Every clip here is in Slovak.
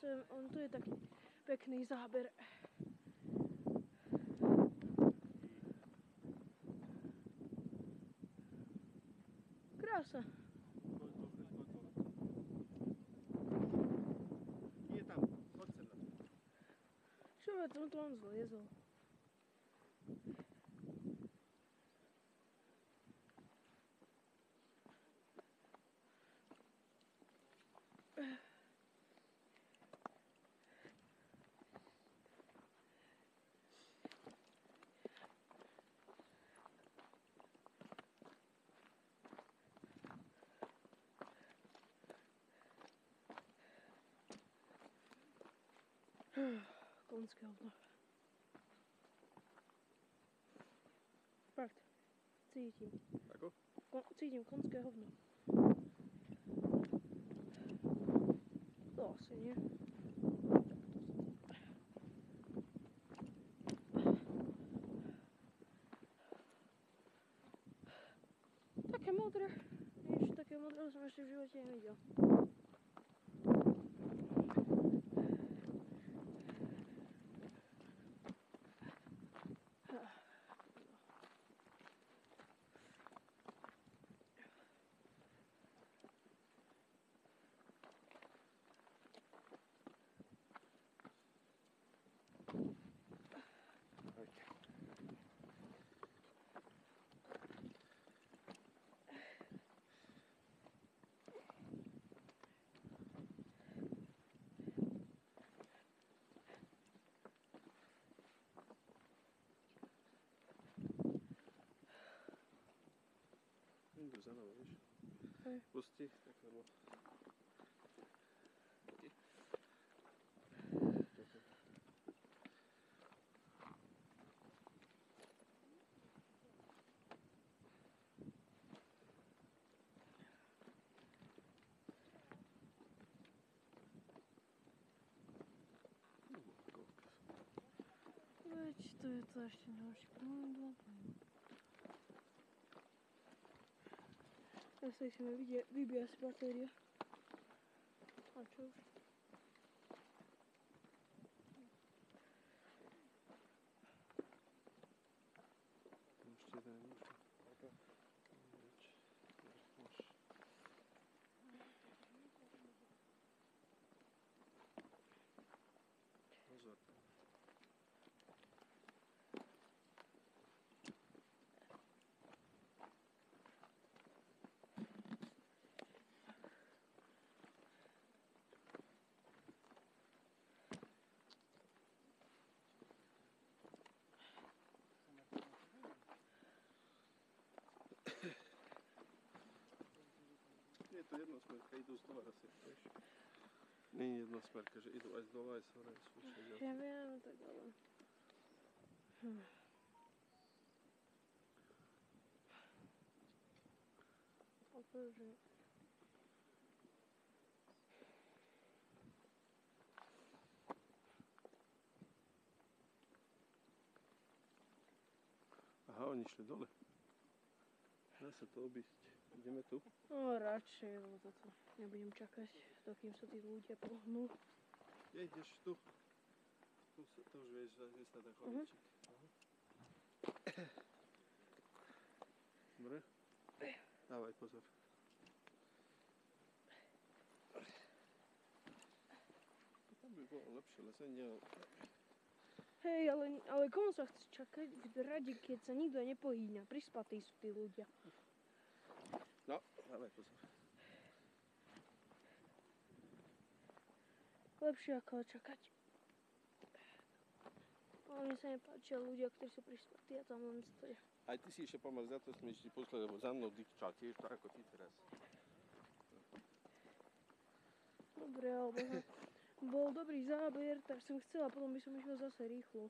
tu je taký pekný záber. Krása. Je tam, poď sem na to. Čo ja to on zliezol? Konské hovno. Fakt. Cítim. Ako? Cítim konské hovno. To asi nie. Také modré. Nič také modré som ešte v živote nevidel. Idú za mnou, víš? Hej. Pusti, tak lebo... Veď to je to ešte ďalší problém. Ja sa chceme vybíjať z batérie. A čo už? Ešte jeden muž. Pozor. Je to jednosmerka, idú z dole asi, vieš? Nie je jednosmerka, že idú aj z dole, aj z hore, sú všetci. Ja viem, tak ale... Akože... Aha, oni šli dole. Dá sa to obísť. Ideme tu? No radšej, lebo toto nebudem čakať, dokým sa tí ľudia pohnú. Ideš tu. To už vieš, že sa ten chodíček. Dobre? Dávaj pozor. Tam by bolo lepšie lesenie. Hej, ale komu sa chce čakať v rade, keď sa nikto nepohýňa? Prispatí sú tí ľudia. No, dávaj pozor. Lepšie ako čakať. Ale mne sa nepáčia ľudia, ktorí sú prispatí a tam len stoja. Aj ty si ešte pomaly za to smíš ti poslať, lebo za mnou dýchčal tiež tak ako ty teraz. Dobre, alebo bol dobrý záber, tak som chcela, potom by som išla zase rýchlo.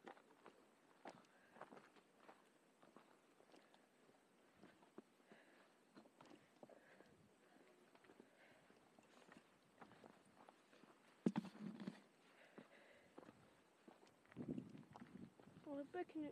Ale pekne,